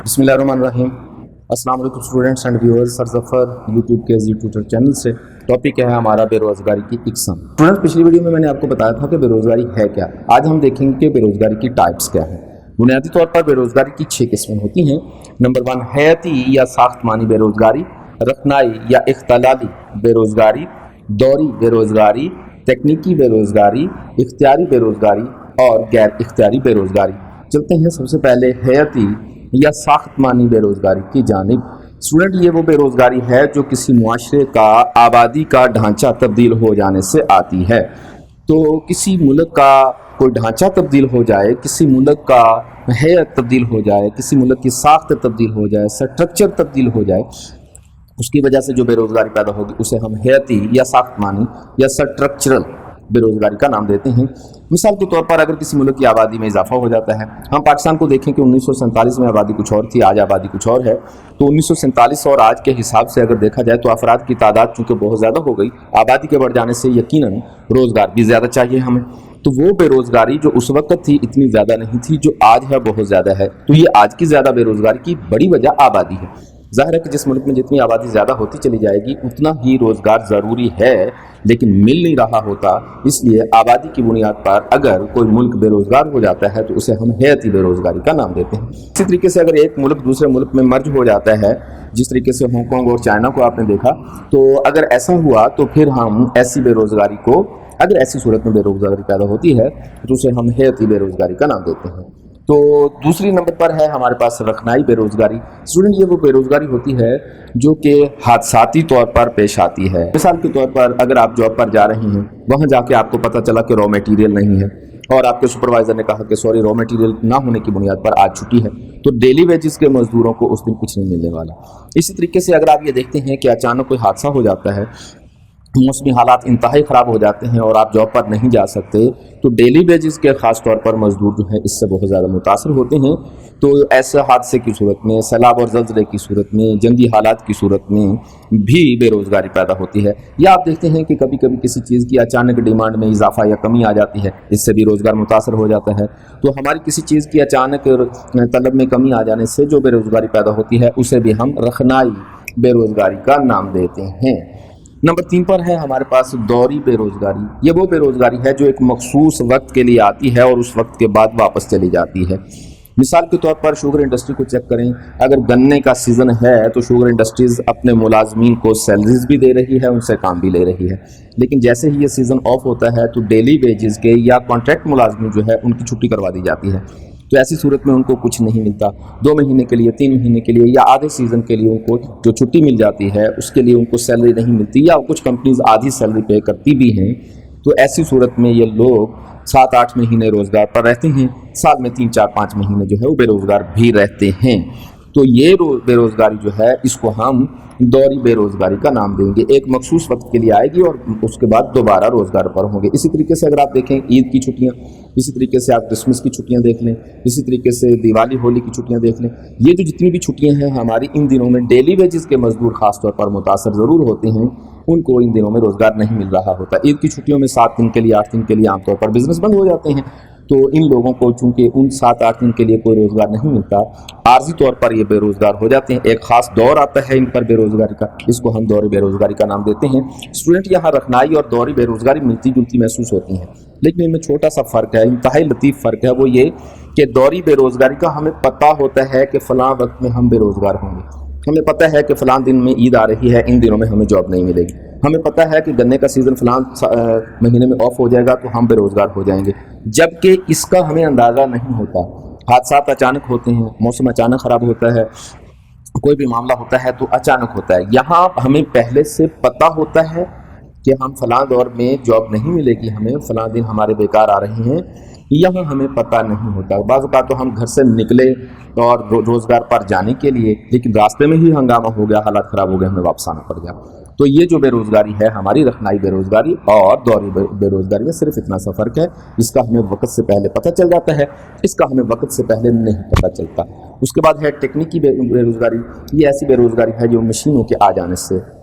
بسم اللہ الرحمن الرحیم۔ السلام علیکم اسٹوڈنٹس اینڈ ویورز، سرظفر یوٹیوب کے ٹیوٹر چینل سے ٹاپک ہے ہمارا بے روزگاری کی اقسام۔ اسٹوڈنٹس، پچھلی ویڈیو میں نے آپ کو بتایا تھا کہ بے روزگاری ہے کیا۔ آج ہم دیکھیں گے کہ بے روزگاری کی ٹائپس کیا ہیں۔ بنیادی طور پر بے روزگاری کی 6 قسمیں ہوتی ہیں۔ نمبر 1 حیاتی یا ساختمانی بے روزگاری، رخنائی یا اختلالی بے روزگاری، دوری بے روزگاری، تکنیکی بے روزگاری، اختیاری بے روزگاری اور غیر اختیاری بے روزگاری۔ چلتے ہیں سب سے پہلے حیاتی یا ساختمانی بے روزگاری کی جانب۔ اسٹوڈنٹ، یہ وہ بے روزگاری ہے جو کسی معاشرے کا آبادی کا ڈھانچہ تبدیل ہو جانے سے آتی ہے۔ تو کسی ملک کا کوئی ڈھانچہ تبدیل ہو جائے، کسی ملک کا حیت تبدیل ہو جائے، کسی ملک کی ساخت تبدیل ہو جائے، سٹرکچر تبدیل ہو جائے، اس کی وجہ سے جو بے روزگاری پیدا ہوگی اسے ہم حیاتی یا ساختمانی یا سٹرکچرل بے روزگاری کا نام دیتے ہیں۔ مثال کے طور پر اگر کسی ملک کی آبادی میں اضافہ ہو جاتا ہے، ہم پاکستان کو دیکھیں کہ 1947 میں آبادی کچھ اور تھی، آج آبادی کچھ اور ہے، تو 1947 اور آج کے حساب سے اگر دیکھا جائے تو افراد کی تعداد چونکہ بہت زیادہ ہو گئی، آبادی کے بڑھ جانے سے یقیناً روزگار بھی زیادہ چاہیے ہمیں، تو وہ بے روزگاری جو اس وقت تھی اتنی زیادہ نہیں تھی، جو آج ہے بہت زیادہ ہے۔ تو یہ آج کی زیادہ بے روزگاری کی بڑی وجہ آبادی ہے۔ ظاہر ہے کہ جس ملک میں جتنی آبادی زیادہ ہوتی چلی جائے گی اتنا ہی روزگار ضروری ہے، لیکن مل نہیں رہا ہوتا، اس لیے آبادی کی بنیاد پر اگر کوئی ملک بے روزگار ہو جاتا ہے تو اسے ہم حیاتی بے روزگاری کا نام دیتے ہیں۔ اسی طریقے سے اگر ایک ملک دوسرے ملک میں مرج ہو جاتا ہے، جس طریقے سے ہانگ کانگ اور چائنا کو آپ نے دیکھا، تو اگر ایسا ہوا تو پھر ہم ایسی بے روزگاری کو، اگر ایسی صورت میں بے روزگاری پیدا ہوتی ہے تو اسے ہم حیاتی بے روزگاری کا نام دیتے ہیں۔ تو دوسری نمبر پر ہے ہمارے پاس رخنائی بے روزگاری۔ اسٹوڈنٹ، یہ وہ بے روزگاری ہوتی ہے جو کہ حادثاتی طور پر پیش آتی ہے۔ مثال کے طور پر اگر آپ جاب پر جا رہے ہیں، وہاں جا کے آپ کو پتہ چلا کہ را میٹیریل نہیں ہے اور آپ کے سپروائزر نے کہا کہ سوری، را میٹیریل نہ ہونے کی بنیاد پر آج چھٹی ہے، تو ڈیلی ویجز کے مزدوروں کو اس دن کچھ نہیں ملنے والا۔ اسی طریقے سے اگر آپ یہ دیکھتے ہیں کہ اچانک کوئی حادثہ ہو جاتا ہے، موسمی حالات انتہائی خراب ہو جاتے ہیں اور آپ جاب پر نہیں جا سکتے، تو ڈیلی ویجز کے خاص طور پر مزدور جو ہیں اس سے بہت زیادہ متاثر ہوتے ہیں۔ تو ایسے حادثے کی صورت میں، سیلاب اور زلزلے کی صورت میں، جنگی حالات کی صورت میں بھی بے روزگاری پیدا ہوتی ہے۔ یا آپ دیکھتے ہیں کہ کبھی کبھی کسی چیز کی اچانک ڈیمانڈ میں اضافہ یا کمی آ جاتی ہے، اس سے بھی روزگار متاثر ہو جاتا ہے۔ تو ہماری کسی چیز کی اچانک طلب میں کمی آ جانے سے جو بے روزگاری پیدا ہوتی ہے اسے بھی ہم رخنائی بے روزگاری کا نام دیتے ہیں۔ نمبر 3 پر ہے ہمارے پاس دوری بے روزگاری۔ یہ وہ بے روزگاری ہے جو ایک مخصوص وقت کے لیے آتی ہے اور اس وقت کے بعد واپس چلی جاتی ہے۔ مثال کے طور پر شوگر انڈسٹری کو چیک کریں، اگر گنے کا سیزن ہے تو شوگر انڈسٹریز اپنے ملازمین کو سیلریز بھی دے رہی ہے، ان سے کام بھی لے رہی ہے، لیکن جیسے ہی یہ سیزن آف ہوتا ہے تو ڈیلی ویجز کے یا کانٹریکٹ ملازمین جو ہے ان کی چھٹی کروا دی جاتی ہے۔ تو ایسی صورت میں ان کو کچھ نہیں ملتا، 2 مہینے کے لیے، 3 مہینے کے لیے یا آدھے سیزن کے لیے ان کو جو چھٹی مل جاتی ہے اس کے لیے ان کو سیلری نہیں ملتی، یا کچھ کمپنیز آدھی سیلری پے کرتی بھی ہیں۔ تو ایسی صورت میں یہ لوگ 7-8 مہینے روزگار پر رہتے ہیں، سال میں 3-4-5 مہینے جو ہے وہ بے روزگار بھی رہتے ہیں۔ تو یہ بے روزگاری جو ہے اس کو ہم دوری بے روزگاری کا نام دیں گے۔ ایک مخصوص وقت کے لیے آئے گی اور اس کے بعد دوبارہ روزگار پر ہوں گے۔ اسی طریقے سے اگر آپ دیکھیں عید کی چھٹیاں، اسی طریقے سے آپ کرسمس کی چھٹیاں دیکھ لیں، اسی طریقے سے دیوالی ہولی کی چھٹیاں دیکھ لیں، یہ جو جتنی بھی چھٹیاں ہیں ہماری، ان دنوں میں ڈیلی ویجز کے مزدور خاص طور پر متاثر ضرور ہوتے ہیں، ان کو ان دنوں میں روزگار نہیں مل رہا ہوتا۔ عید کی چھٹیوں میں 7 دن کے لیے، 8 دن کے لیے عام طور پر بزنس بند ہو جاتے ہیں، تو ان لوگوں کو چونکہ ان 7-8 دن کے لیے کوئی روزگار نہیں ملتا، عارضی طور پر یہ بے روزگار ہو جاتے ہیں۔ ایک خاص دور آتا ہے ان پر بے روزگاری کا، اس کو ہم دوری بے روزگاری کا نام دیتے ہیں۔ اسٹوڈنٹ، یہاں رخنائی اور دوری بے روزگاری ملتی جلتی محسوس ہوتی ہیں، لیکن ان میں چھوٹا سا فرق ہے، انتہائی لطیف فرق ہے، وہ یہ کہ دوری بے روزگاری کا ہمیں پتہ ہوتا ہے کہ فلاں وقت میں ہم بے روزگار ہوں گے، ہمیں پتہ ہے کہ فلاں دن میں عید آ رہی ہے، ان دنوں میں ہمیں جاب نہیں ملے گی، ہمیں پتہ ہے کہ گنے کا سیزن فلاں مہینے میں آف ہو جائے گا تو ہم بے روزگار ہو جائیں گے، جبکہ اس کا ہمیں اندازہ نہیں ہوتا۔ حادثات اچانک ہوتے ہیں، موسم اچانک خراب ہوتا ہے، کوئی بھی معاملہ ہوتا ہے تو اچانک ہوتا ہے۔ یہاں ہمیں پہلے سے پتہ ہوتا ہے کہ ہم فلاں دور میں جاب نہیں ملے گی، ہمیں فلاں دن ہمارے بیکار آ رہے ہیں، یہاں ہمیں پتہ نہیں ہوتا۔ بعض اوقات تو ہم گھر سے نکلے اور روزگار پر جانے کے لیے، لیکن راستے میں ہی ہنگامہ ہو گیا، حالات خراب ہو گئے، ہمیں واپس آنا پڑ گیا۔ تو یہ جو بے روزگاری ہے ہماری رخنائی بے روزگاری اور دوری بے روزگاری میں صرف اتنا سا فرق ہے، اس کا ہمیں وقت سے پہلے پتہ چل جاتا ہے، اس کا ہمیں وقت سے پہلے نہیں پتہ چلتا۔ اس کے بعد ہے ٹیکنیکی بے روزگاری۔ یہ ایسی بے روزگاری ہے جو مشینوں کے آ جانے سے